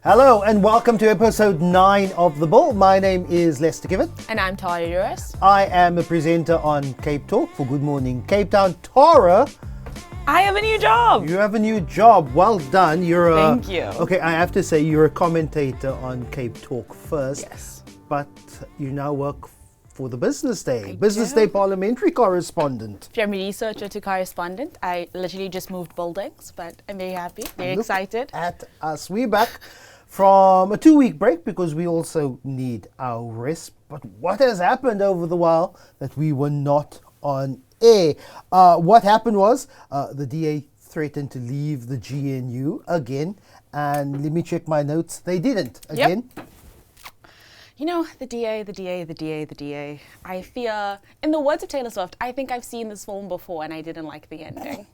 Hello and welcome to episode 9 of The Bull. My name is Lester Kiewit. And I'm Tara Roos. I am a presenter on CapeTalk for Good Morning Cape Town. Tara, I have a new job. you have a new job. Well done. Thank you. Okay, I have to say you're a commentator on CapeTalk first. Yes. But you now work for the Business Day. I Business do. Day Parliamentary correspondent. From researcher to correspondent, I literally just moved buildings, but I'm very happy, very excited. At us. We're back from a 2-week break because we also need our rest. But what has happened over the while that we were not on air? What happened was the DA threatened to leave the GNU again. And let me check my notes. They didn't again. Yep. You know, the DA. I fear, in the words of Taylor Swift, I think I've seen this film before and I didn't like the ending.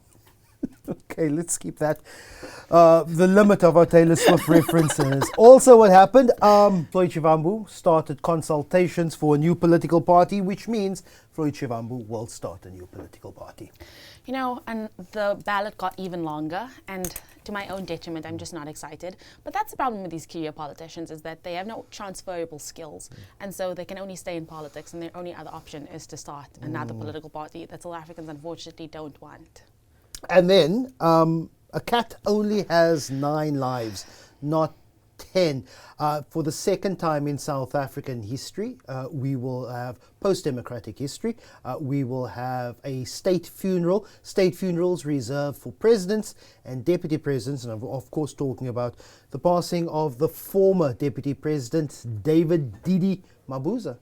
Okay, let's keep that the limit of our Taylor Swift references. Also, what happened? Floyd Shivambu started consultations for a new political party, which means Floyd Shivambu will start a new political party. You know, and the ballot got even longer, and to my own detriment, I'm just not excited. But that's the problem with these career politicians, is that they have no transferable skills, and so they can only stay in politics, and their only other option is to start another political party that South Africans unfortunately don't want. And then, a cat only has 9 lives, not 10. For the second time in South African history, we will have post-democratic history. We will have a state funeral. State funerals reserved for presidents and deputy presidents. And I'm of course talking about the passing of the former deputy president, David Didi Mabuza.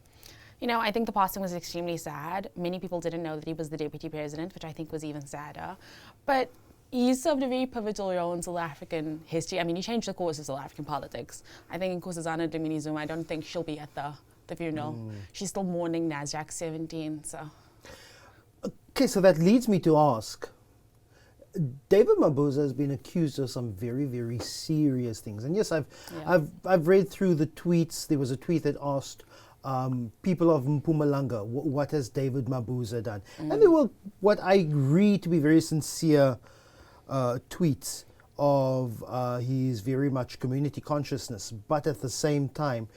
You know, I think the passing was extremely sad. Many people didn't know that he was the deputy president, which I think was even sadder. But he served a very pivotal role in South African history. I mean, he changed the course of South African politics. I think in Nkosazana Dlamini-Zuma, I don't think she'll be at the funeral. She's still mourning Nasdaq 17, so. Okay, so that leads me to ask, David Mabuza has been accused of some very, very serious things. And yes, I've read through the tweets. There was a tweet that asked people of Mpumalanga, what has David Mabuza done? And there were what I read to be very sincere tweets of his very much community consciousness, but at the same time,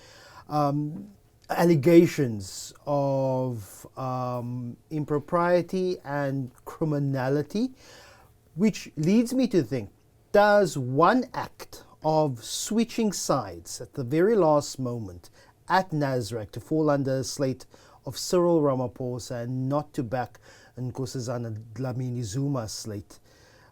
allegations of impropriety and criminality, which leads me to think, does one act of switching sides at the very last moment at Nasrec to fall under a slate of Cyril Ramaphosa and not to back Nkosazana Dlamini-Zuma slate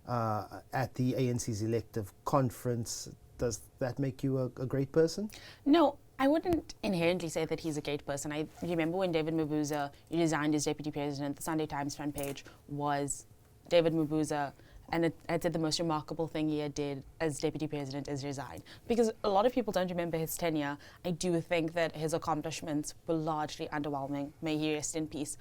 at the ANC's elective conference, does that make you a great person? No, I wouldn't inherently say that he's a great person. I remember when David Mabuza resigned as deputy president, the Sunday Times front page was David Mabuza, and it said the most remarkable thing he did as deputy president is resign. Because a lot of people don't remember his tenure. I do think that his accomplishments were largely underwhelming. May he rest in peace.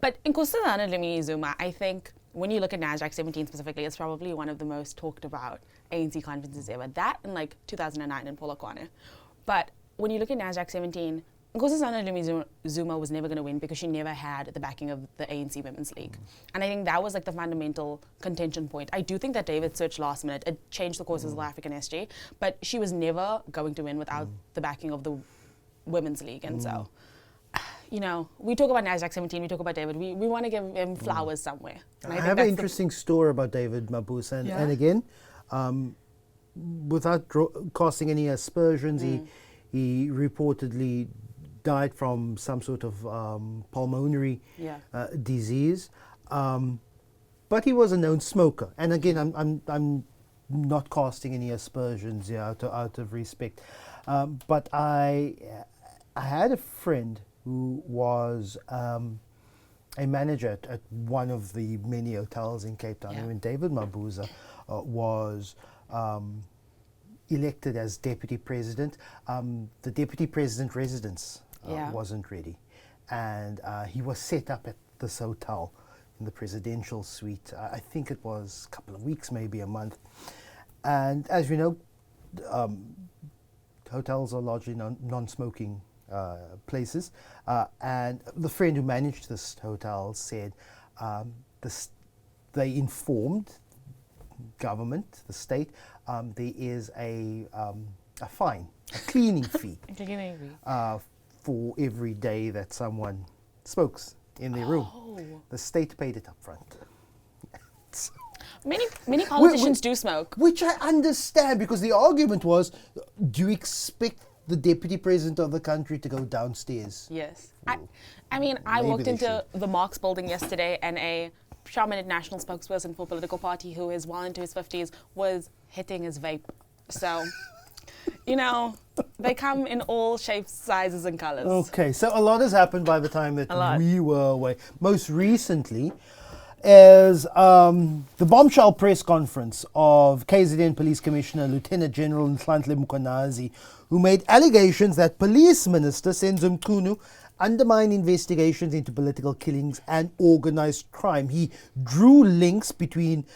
But in Nkosazana Dlamini-Zuma, I think when you look at Nasdaq 17 specifically, it's probably one of the most talked about ANC conferences ever. That and like 2009 in Polokwane. But when you look at Nasdaq 17, Nkosazana Dlamini-Zuma was never going to win because she never had the backing of the ANC Women's League. And I think that was like the fundamental contention point. I do think that David switched last minute. It changed the course of South African history, but she was never going to win without the backing of the Women's League. And so, you know, we talk about Nasdaq 17, we talk about David. We want to give him flowers somewhere. And I have an interesting story about David Mabuza. And again, without casting any aspersions, he reportedly died from some sort of pulmonary disease, but he was a known smoker. And again, I'm not casting any aspersions here out of respect, but I had a friend who was a manager at one of the many hotels in Cape Town. And when David Mabuza was elected as deputy president, the deputy president residence wasn't ready, and he was set up at this hotel in the presidential suite. I think it was a couple of weeks, maybe a month. And as you know, hotels are largely non-smoking places, and the friend who managed this hotel said they informed government, the state, there is a a fine, a cleaning fee, Cleaning fee. For every day that someone smokes in their room. The state paid it up front. Many politicians do smoke. Which I understand, because the argument was, do you expect the deputy president of the country to go downstairs? Yes. I mean, I walked into the Marx building yesterday, and a prominent national spokesperson for a political party who is well into his 50s was hitting his vape. So, you know, they come in all shapes, sizes, and colors. Okay, so a lot has happened by the time that we were away. Most recently, is the bombshell press conference of KZN Police Commissioner Lieutenant General Nhlanhla Mkhwanazi, who made allegations that Police Minister Senzo Mchunu undermined investigations into political killings and organized crime. He drew links between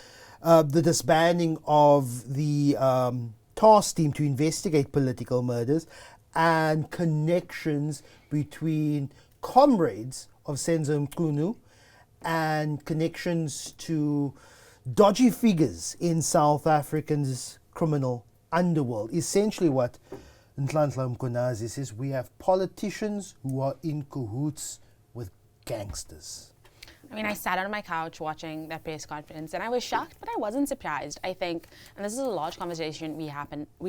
the disbanding of the task team to investigate political murders and connections between comrades of Senzo Mchunu and connections to dodgy figures in South Africa's criminal underworld. Essentially what Nhlanhla Mkhwanazi says, we have politicians who are in cahoots with gangsters. I mean, I sat on my couch watching that press conference and I was shocked, but I wasn't surprised. I think, and this is a large conversation we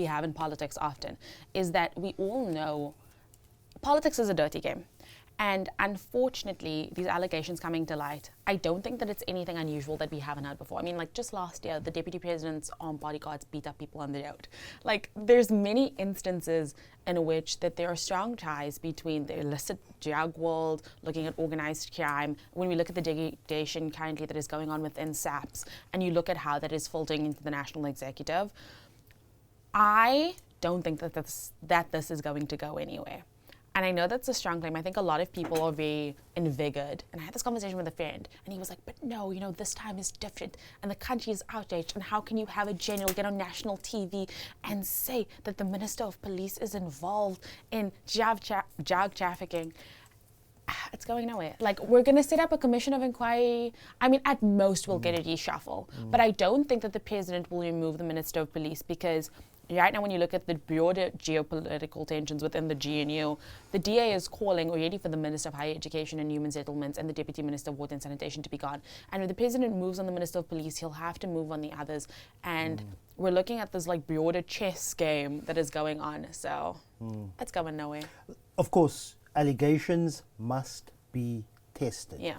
have in politics often, is that we all know politics is a dirty game. And unfortunately, these allegations coming to light, I don't think that it's anything unusual that we haven't had before. I mean, like just last year, the deputy president's armed bodyguards beat up people on the road. Like there's many instances in which that there are strong ties between the illicit drug world, looking at organized crime. When we look at the degradation currently that is going on within SAPS, and you look at how that is filtering into the national executive, I don't think that this is going to go anywhere. And I know that's a strong claim. I think a lot of people are very invigorated. And I had this conversation with a friend, and he was like, but no, you know, this time is different, and the country is outraged, and how can you have a general get on national TV and say that the Minister of Police is involved in drug trafficking? It's going nowhere. Like, we're going to set up a commission of inquiry. I mean, at most, we'll get a reshuffle. But I don't think that the president will remove the Minister of Police, because right now, when you look at the broader geopolitical tensions within the GNU, the DA is calling already for the Minister of Higher Education and Human Settlements and the Deputy Minister of Water and Sanitation to be gone. And if the president moves on the Minister of Police, he'll have to move on the others. And we're looking at this like broader chess game that is going on. So it's going nowhere. Of course, allegations must be tested. Yeah.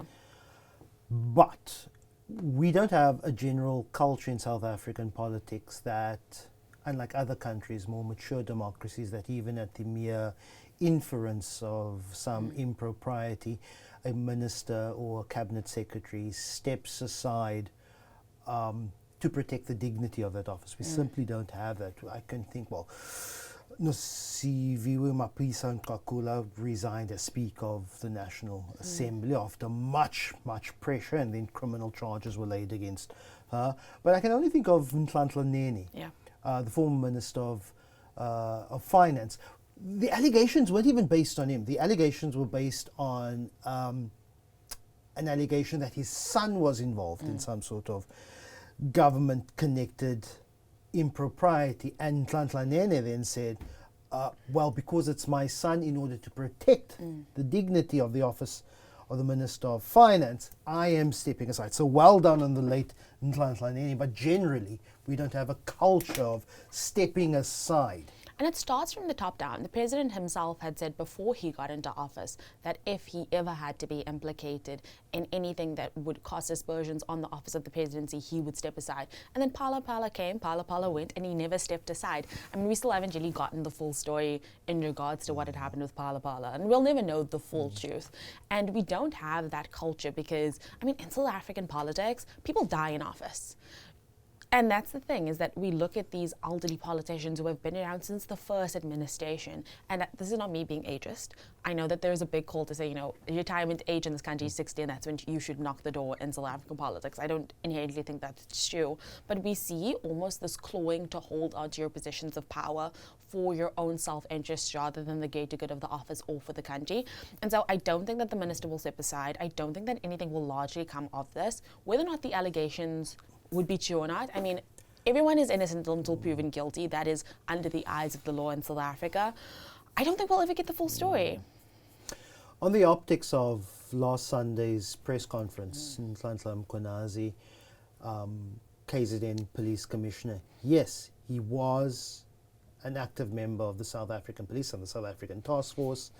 But we don't have a general culture in South African politics that, unlike other countries, more mature democracies, that even at the mere inference of some impropriety, a minister or a cabinet secretary steps aside to protect the dignity of that office. We simply don't have that. I can think, well, Nosiviwe Mapisa-Nqakula resigned as Speaker of the National Assembly after much pressure, and then criminal charges were laid against her. But I can only think of Nhlanhla Nene. Yeah. The former Minister of Finance. The allegations weren't even based on him. The allegations were based on an allegation that his son was involved in some sort of government-connected impropriety. And Nhlanhla Nene then said, well, because it's my son, in order to protect the dignity of the office of the Minister of Finance, I am stepping aside. So well done on the late Nhlanhla Nene, but generally we don't have a culture of stepping aside. And it starts from the top down. The president himself had said before he got into office that if he ever had to be implicated in anything that would cast aspersions on the office of the presidency, he would step aside. And then Phala came, Phala went, and he never stepped aside. I mean, we still haven't really gotten the full story in regards to what had happened with Phala, and we'll never know the full truth. And we don't have that culture because, I mean, in South African politics, people die in office. And that's the thing, is that we look at these elderly politicians who have been around since the first administration. And this is not me being ageist. I know that there's a big call to say, you know, retirement age in this country is 60, and that's when you should knock the door in South African politics. I don't inherently think that's true. But we see almost this clawing to hold onto your positions of power for your own self-interest rather than the greater good of the office or for the country. And so I don't think that the minister will step aside. I don't think that anything will largely come of this. Whether or not the allegations would be true or not, I mean, everyone is innocent until proven guilty. That is under the eyes of the law in South Africa. I don't think we'll ever get the full story. On the optics of last Sunday's press conference, Nhlanhla Mkhwanazi, KZN Police Commissioner, yes, he was an active member of the South African Police and the South African Task Force.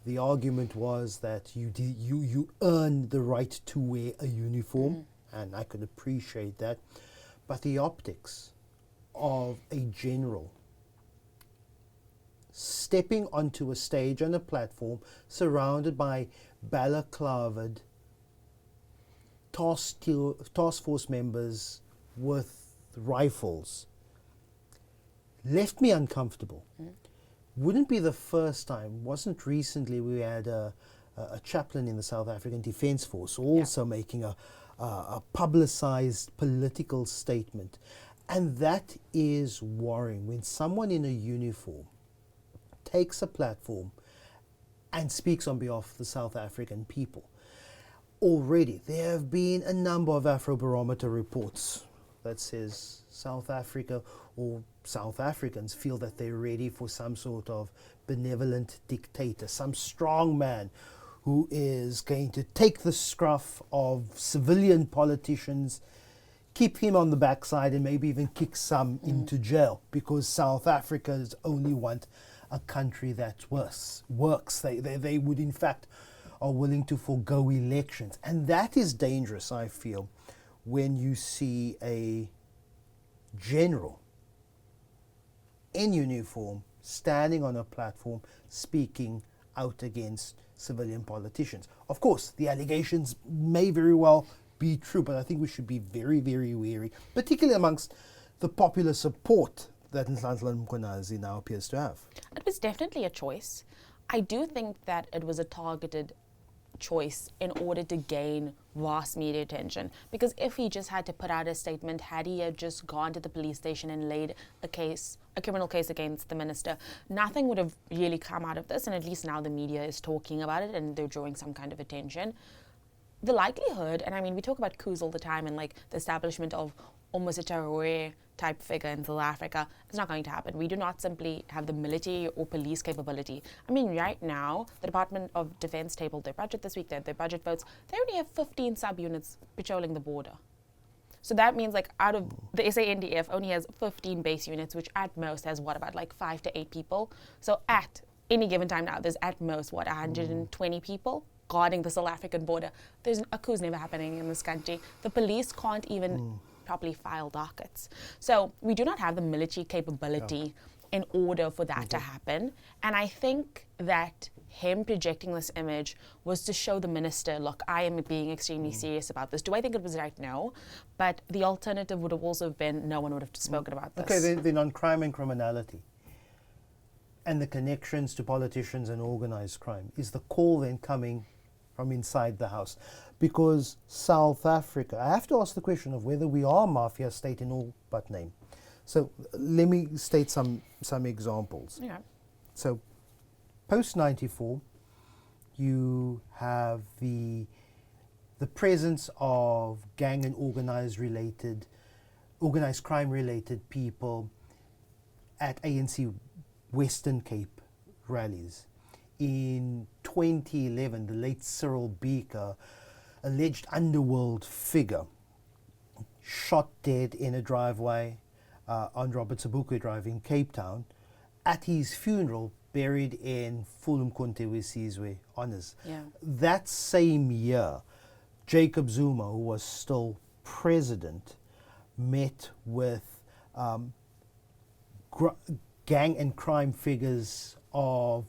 The argument was that you earned the right to wear a uniform, and I could appreciate that. But the optics of a general stepping onto a stage and a platform surrounded by balaclavaed task force members with rifles left me uncomfortable. Wouldn't be the first time. Wasn't recently we had a chaplain in the South African Defence Force also making a publicized political statement. And that is worrying when someone in a uniform takes a platform and speaks on behalf of the South African people. Already, there have been a number of Afrobarometer reports that says South Africa or South Africans feel that they're ready for some sort of benevolent dictator, some strong man who is going to take the scruff of civilian politicians, keep him on the backside and maybe even kick some into jail, because South Africans only want a country that works. They would in fact are willing to forego elections. And that is dangerous, I feel, when you see a general in uniform standing on a platform speaking out against civilian politicians. Of course, the allegations may very well be true, but I think we should be very, very wary, particularly amongst the popular support that Nhlanhla Mkhwanazi now appears to have. It was definitely a choice. I do think that it was a targeted choice in order to gain vast media attention, because if he just had to put out a statement, had he have just gone to the police station and laid a criminal case against the minister, nothing would have really come out of this, and at least now the media is talking about it and they're drawing some kind of attention. The likelihood, and I mean, we talk about coups all the time and like the establishment of almost a terror type figure in South Africa, it's not going to happen. We do not simply have the military or police capability. I mean, right now, the Department of Defense tabled their budget this week, their budget votes. They only have 15 subunits patrolling the border. So that means like out of the SANDF only has 15 base units, which at most has about like 5 to 8 people. So at any given time now, there's at most 120 people guarding the South African border. There's a coup's never happening in this country. The police can't even properly file dockets. So we do not have the military capability in order for that to happen. And I think that him projecting this image was to show the minister, look, I am being extremely serious about this. Do I think it was right? No. But the alternative would have also been no one would have spoken about this. Okay, then on crime and criminality and the connections to politicians and organized crime, is the call then coming from inside the house? Because South Africa, I have to ask the question of whether we are a mafia state in all but name. So let me state some examples. Yeah. So post 94, you have the presence of gang and organized crime related people at ANC Western Cape rallies. In 2011, the late Cyril Beaker, alleged underworld figure, shot dead in a driveway on Robert Sobukwe Drive in Cape Town. At his funeral, buried in Fulumkonte Wesizwe honours. Yeah. That same year, Jacob Zuma, who was still president, met with gang and crime figures of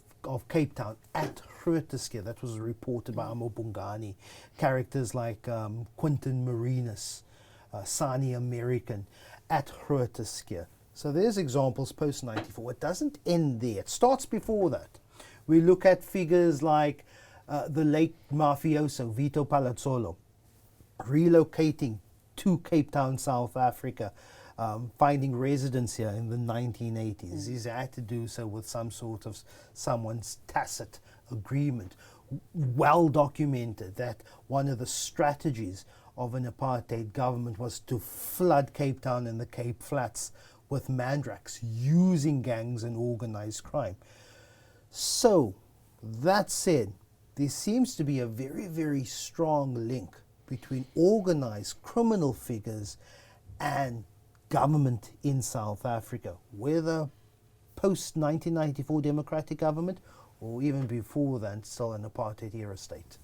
Cape Town at Grooteskier. That was reported by Amo Bongani. Characters like Quentin Marinus, Sani American at Grooteskier. So there's examples post 94. It doesn't end there. It starts before that. We look at figures like the late mafioso Vito Palazzolo, relocating to Cape Town, South Africa, finding residence here in the 1980s. He's had to do so with some sort of someone's tacit agreement. Well documented that one of the strategies of an apartheid government was to flood Cape Town and the Cape Flats with mandraks, using gangs and organized crime. So, that said, there seems to be a very, very strong link between organized criminal figures and government in South Africa, whether post-1994 democratic government or even before then, still an apartheid era state.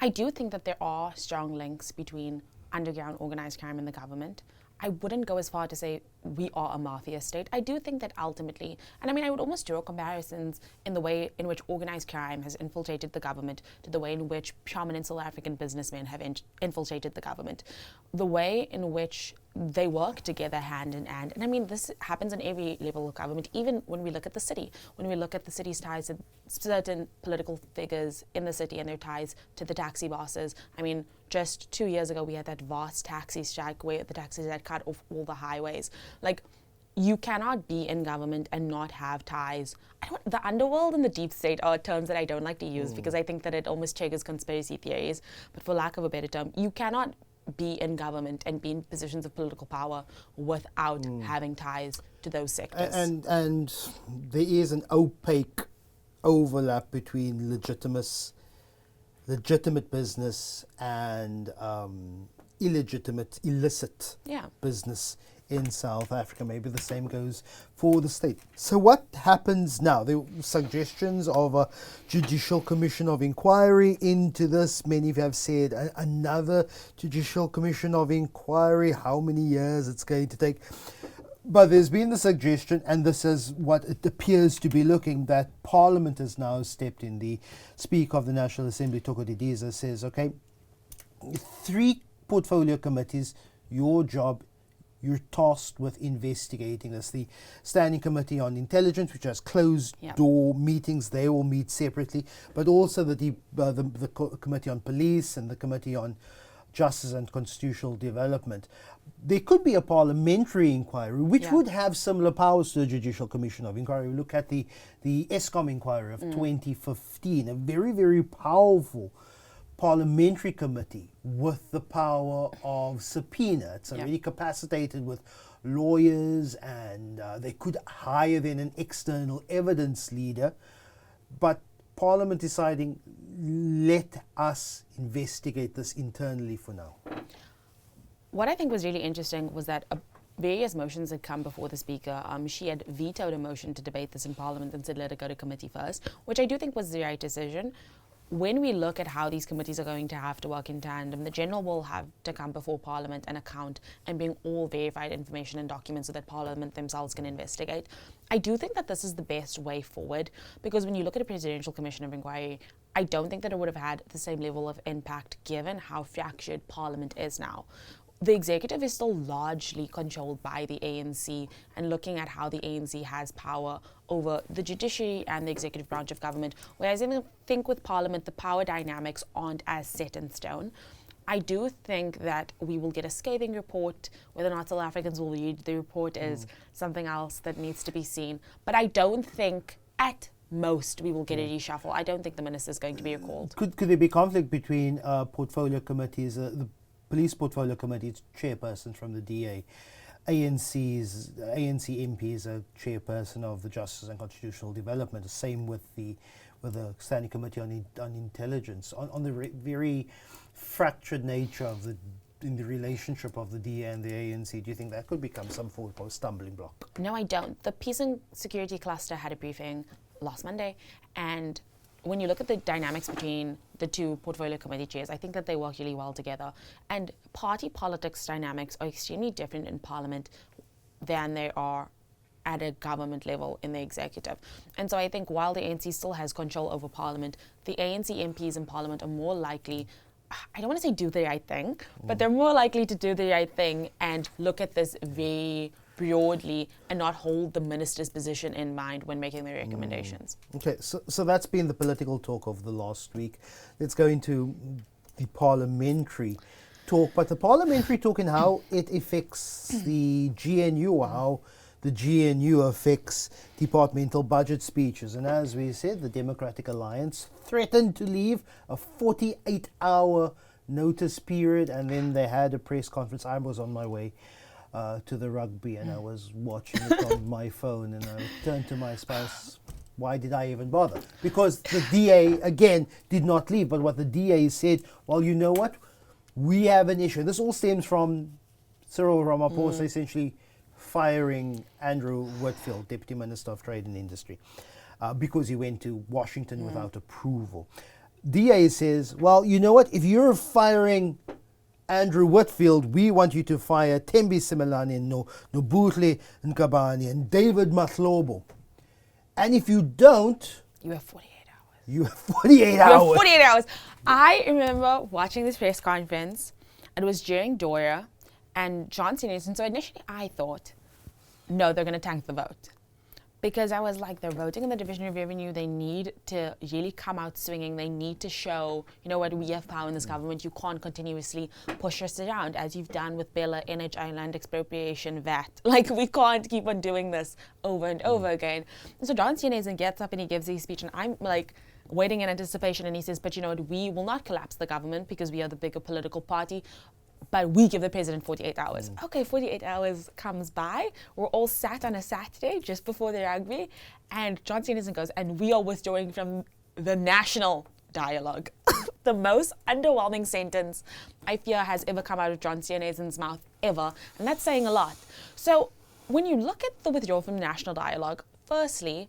I do think that there are strong links between underground organized crime and the government. I wouldn't go as far to say we are a mafia state. I do think that ultimately, and I mean, I would almost draw comparisons in the way in which organized crime has infiltrated the government to the way in which prominent South African businessmen have infiltrated the government. The way in which they work together hand in hand. And I mean, this happens in every level of government, even when we look at the city. When we look at the city's ties to certain political figures in the city and their ties to the taxi bosses. I mean, just 2 years ago, we had that vast taxi strike where the taxis had cut off all the highways. Like, you cannot be in government and not have ties. The underworld and the deep state are terms that I don't like to use because I think that it almost triggers conspiracy theories. But for lack of a better term, you cannot be in government and be in positions of political power without having ties to those sectors. And there is an opaque overlap between legitimate business and illicit business in South Africa. Maybe the same goes for the state. So what happens now? There were suggestions of a judicial commission of inquiry into this. Many have said another judicial commission of inquiry, how many years it's going to take. But there's been the suggestion, and this is what it appears to be looking, that Parliament has now stepped in. The Speaker of the National Assembly, Toko Didiza, says, okay, 3 portfolio committees, your job, you're tasked with investigating this. The Standing Committee on Intelligence, which has closed-door meetings, they will meet separately, but also the Committee on Police and the Committee on Justice and Constitutional Development. There could be a parliamentary inquiry, which would have similar powers to the Judicial Commission of Inquiry. We look at the ESCOM inquiry of 2015, a very, very powerful parliamentary committee with the power of subpoena. It's already capacitated with lawyers, and they could hire then an external evidence leader. But Parliament deciding, let us investigate this internally for now. What I think was really interesting was that various motions had come before the Speaker. She had vetoed a motion to debate this in Parliament and said let it go to committee first, which I do think was the right decision. When we look at how these committees are going to have to work in tandem, the General will have to come before Parliament and account and bring all verified information and documents so that Parliament themselves can investigate. I do think that this is the best way forward, because when you look at a Presidential Commission of Inquiry, I don't think that it would have had the same level of impact given how fractured Parliament is now. The executive is still largely controlled by the ANC, and looking at how the ANC has power over the judiciary and the executive branch of government, whereas I think with Parliament, the power dynamics aren't as set in stone. I do think that we will get a scathing report. Whether or not South Africans will read the report is something else that needs to be seen. But I don't think at most we will get a reshuffle. I don't think the minister is going to be recalled. Could there be conflict between portfolio committees? The Police Portfolio Committee is chairperson from the DA. ANC MP is a chairperson of the Justice and Constitutional Development. Same with the Standing Committee on Intelligence. On the very fractured nature of in the relationship of the DA and the ANC, do you think that could become some form of stumbling block? No, I don't. The Peace and Security Cluster had a briefing last Monday, and when you look at the dynamics between the 2 portfolio committee chairs, I think that they work really well together. And party politics dynamics are extremely different in Parliament than they are at a government level in the executive. And so I think while the ANC still has control over Parliament, the ANC MPs in Parliament are more likely, I don't want to say do the right thing, but they're more likely to do the right thing and look at this very broadly and not hold the minister's position in mind when making their recommendations. Okay, so that's been the political talk of the last week. Let's go into the parliamentary talk, but the parliamentary talk and how it affects the GNU, or how the GNU affects departmental budget speeches. And as we said, the Democratic Alliance threatened to leave a 48-hour notice period, and then they had a press conference. I was on my way to the rugby, and I was watching it on my phone, and I turned to my spouse, why did I even bother? Because the DA, again, did not leave, but what the DA said, well, you know what? We have an issue. This all stems from Cyril Ramaphosa essentially firing Andrew Whitfield, Deputy Minister of Trade and Industry, because he went to Washington without approval. DA says, well, you know what? If you're firing Andrew Whitfield, we want you to fire Thembi Simelane, Nobuhle Nkabani, and David Mahlobo. And if you don't... You have 48 hours. You have 48 hours. You have 48 hours. I remember watching this press conference. It was during Dora and John Cena. And so initially I thought, no, they're going to tank the vote. Because I was like, they're voting in the Division of Revenue. They need to really come out swinging. They need to show, you know what, we have power in this government. You can't continuously push us around as you've done with Bella, NHI, land expropriation, VAT. Like, we can't keep on doing this over and over again. And so John Cena gets up and he gives his speech, and I'm like waiting in anticipation, and he says, but you know what, we will not collapse the government because we are the bigger political party. But we give the president 48 hours. Okay, 48 hours comes by. We're all sat on a Saturday just before the rugby. And John Cena goes, and we are withdrawing from the national dialogue. The most underwhelming sentence I fear has ever come out of John Cena's mouth ever. And that's saying a lot. So when you look at the withdrawal from the national dialogue, firstly,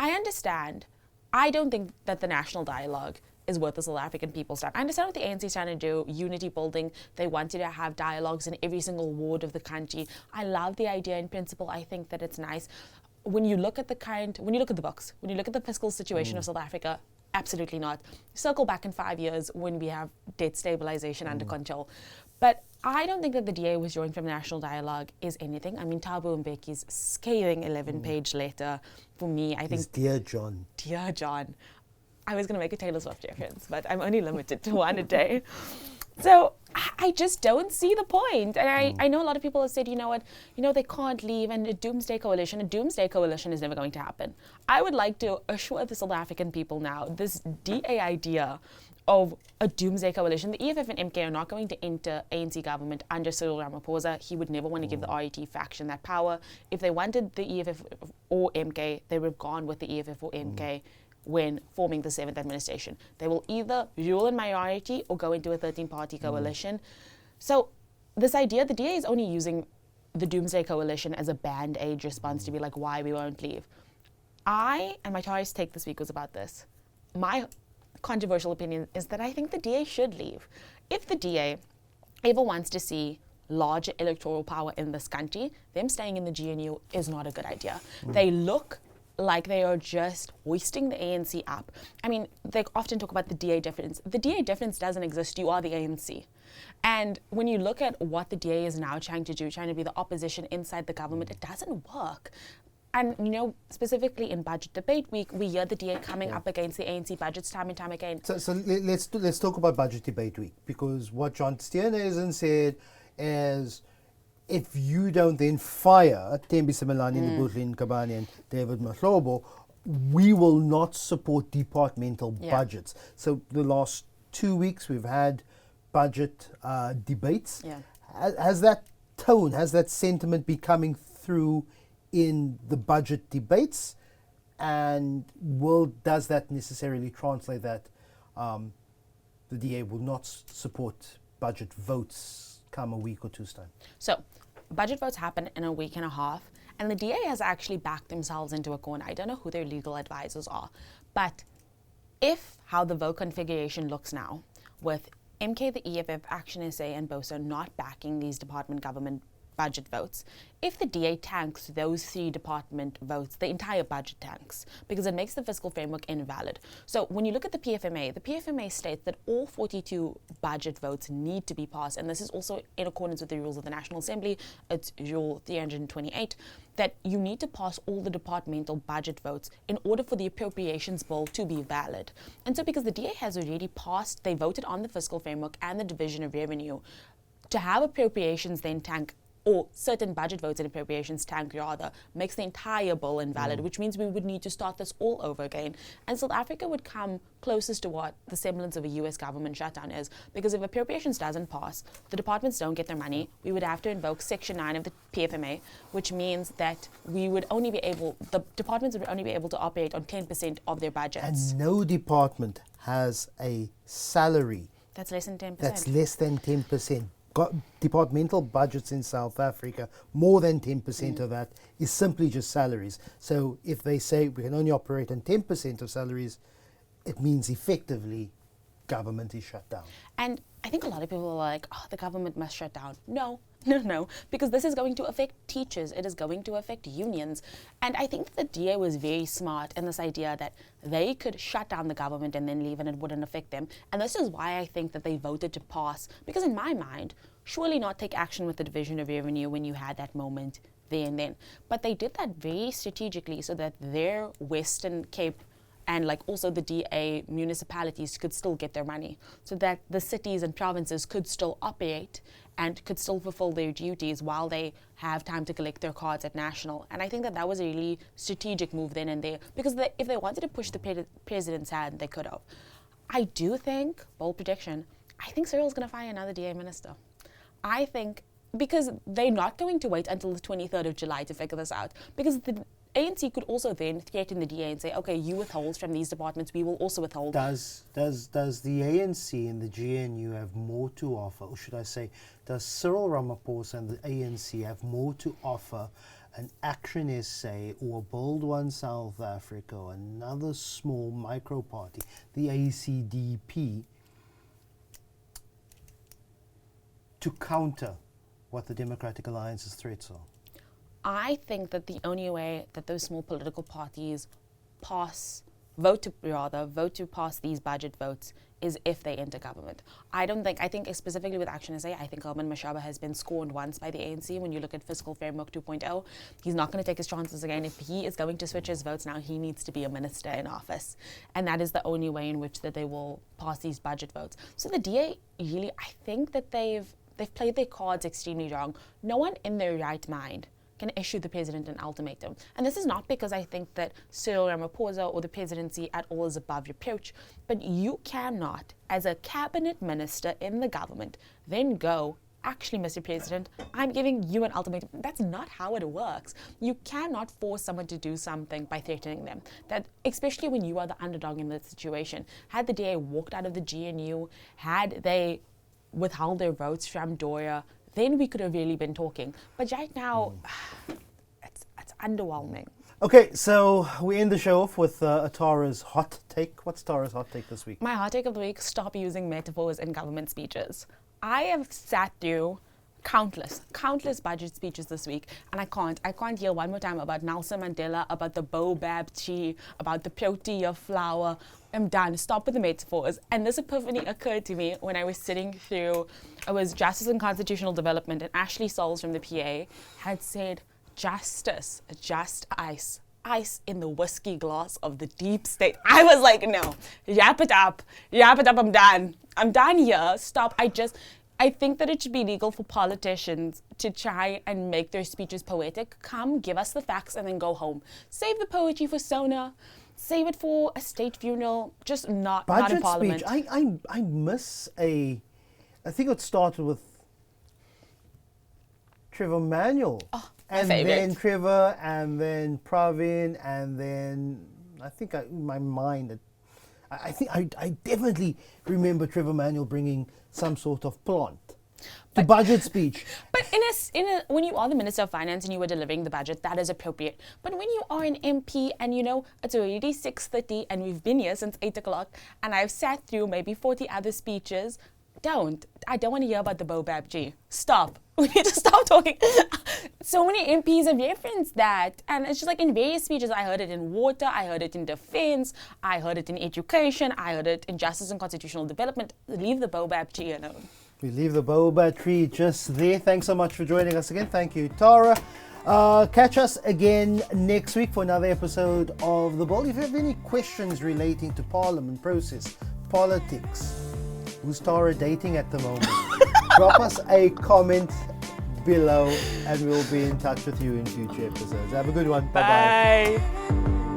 I understand. I don't think that the national dialogue is worth the South African people's time. I understand what the ANC is trying to do, unity building. They wanted to have dialogues in every single ward of the country. I love the idea in principle. I think that it's nice. When you look at the books, when you look at the fiscal situation of South Africa, absolutely not. Circle back in 5 years when we have debt stabilization under control. But I don't think that the DA withdrawing from national dialogue is anything. I mean, Thabo Mbeki's scathing 11-page letter, for me, I think... Dear John. Dear John. I was going to make a Taylor Swift reference, but I'm only limited to one a day. So I just don't see the point. And I know a lot of people have said, you know what, they can't leave, and a doomsday coalition is never going to happen. I would like to assure the South African people now, this DA idea of a doomsday coalition, the EFF and MK are not going to enter ANC government under Cyril Ramaphosa. He would never want to give the RET faction that power. If they wanted the EFF or MK, they would have gone with the EFF or MK. When forming the 7th administration. They will either rule in minority or go into a 13-party coalition. So this idea, the DA is only using the Doomsday Coalition as a band-aid response to be like, why we won't leave. And my Taurus take this week was about this. My controversial opinion is that I think the DA should leave. If the DA ever wants to see larger electoral power in this country, them staying in the GNU is not a good idea. They look like they are just hoisting the ANC up. I mean, they often talk about the DA difference. The DA difference doesn't exist. You are the ANC. And when you look at what the DA is now trying to do, trying to be the opposition inside the government, it doesn't work. And, specifically in budget debate week, we hear the DA coming up against the ANC budgets time and time again. So let's talk about budget debate week, because what John Steenhuisen said is, if you don't then fire Thembi Simelane, Nobuhle Nkabani, and David Mahlobo, we will not support departmental budgets. So the last 2 weeks we've had budget debates. Has that tone, has that sentiment be coming through in the budget debates? And does that necessarily translate that the DA will not support budget votes come a week or two's time? So budget votes happen in a week and a half, and the DA has actually backed themselves into a corner. I don't know who their legal advisors are, but if how the vote configuration looks now, with MK, the EFF, Action SA, and BOSA not backing these department government budget votes, if the DA tanks those 3 department votes, the entire budget tanks, because it makes the fiscal framework invalid. So when you look at the PFMA states that all 42 budget votes need to be passed, and this is also in accordance with the rules of the National Assembly. It's Rule 328, that you need to pass all the departmental budget votes in order for the appropriations bill to be valid. And so because the DA has already passed, they voted on the fiscal framework and the Division of Revenue, to have appropriations then tank or certain budget votes and appropriations tank rather, makes the entire bill invalid, which means we would need to start this all over again. And South Africa would come closest to what the semblance of a US government shutdown is, because if appropriations doesn't pass, the departments don't get their money, we would have to invoke Section 9 of the PFMA, which means that the departments would only be able to operate on 10% of their budgets. And no department has a salary That's less than 10%. that's less than 10%. Got departmental budgets in South Africa, more than 10% of that is simply just salaries. So if they say we can only operate on 10% of salaries, it means effectively government is shut down. And I think a lot of people are like, oh, the government must shut down. No, because this is going to affect teachers. It is going to affect unions. And I think the DA was very smart in this idea that they could shut down the government and then leave and it wouldn't affect them. And this is why I think that they voted to pass. Because in my mind, surely not take action with the Division of Revenue when you had that moment there and then. But they did that very strategically so that their Western Cape and like also the DA municipalities could still get their money, so that the cities and provinces could still operate and could still fulfill their duties while they have time to collect their cards at national. And I think that was a really strategic move then and there, because if they wanted to push the president's hand, they could have. I do think, bold prediction, I think Cyril's going to fire another DA minister. I think, because they're not going to wait until the 23rd of July to figure this out, because the ANC could also then threaten the DA and say, okay, you withhold from these departments, we will also withhold. Does the ANC and the GNU have more to offer, or should I say, does Cyril Ramaphosa and the ANC have more to offer an Action SA or Build One South Africa or another small micro party, the ACDP, to counter what the Democratic Alliance's threats are? I think that the only way that those small political parties vote to pass these budget votes is if they enter government. I think specifically with Action SA, I think Herman Mashaba has been scorned once by the ANC. When you look at Fiscal Framework 2.0, he's not going to take his chances again. If he is going to switch his votes now, he needs to be a minister in office. And that is the only way in which that they will pass these budget votes. So the DA really, I think that they've played their cards extremely wrong. No one in their right mind can issue the president an ultimatum. And this is not because I think that Cyril Ramaphosa or the presidency at all is above reproach, but you cannot, as a cabinet minister in the government, then go, actually, Mr. President, I'm giving you an ultimatum. That's not how it works. You cannot force someone to do something by threatening them. That, especially when you are the underdog in that situation. Had the DA walked out of the GNU, had they withheld their votes from Doria, then we could have really been talking. But right now, it's underwhelming. Okay, so we end the show off with Tara's hot take. What's Tara's hot take this week? My hot take of the week: stop using metaphors in government speeches. I have sat through countless budget speeches this week, and I can't hear one more time about Nelson Mandela, about the baobab tree, about the Protea flower. I'm done. Stop with the metaphors. And this epiphany occurred to me when I was sitting through, it was Justice and Constitutional Development, and Ashley Souls from the PA had said, justice, just ice in the whiskey glass of the deep state. I was like, no, wrap it up, I'm done here, stop. I think that it should be legal for politicians to try and make their speeches poetic. Come, give us the facts, and then go home. Save the poetry for Sona. Save it for a state funeral. Just not in Parliament. Budget speech. I miss I think it started with Trevor Manuel. Oh, and favorite. Then Trevor, and then Pravin, and then I think in my mind, I think I definitely remember Trevor Manuel bringing some sort of plant to budget speech. But when you are the Minister of Finance and you are delivering the budget, that is appropriate. But when you are an MP and it's already 6:30 and we've been here since 8 o'clock and I've sat through maybe 40 other speeches, I don't want to hear about the baobab tree. Stop. We need to stop talking. So many MPs have referenced that. And it's just like in various speeches, I heard it in water, I heard it in defense, I heard it in education, I heard it in justice and constitutional development. Leave the baobab tree alone. We leave the baobab tree just there. Thanks so much for joining us again. Thank you, Tara. Catch us again next week for another episode of The Bull. If you have any questions relating to Parliament process, politics, who's Tara dating at the moment, drop us a comment below, and we'll be in touch with you in future episodes. Have a good one. Bye-bye. Bye.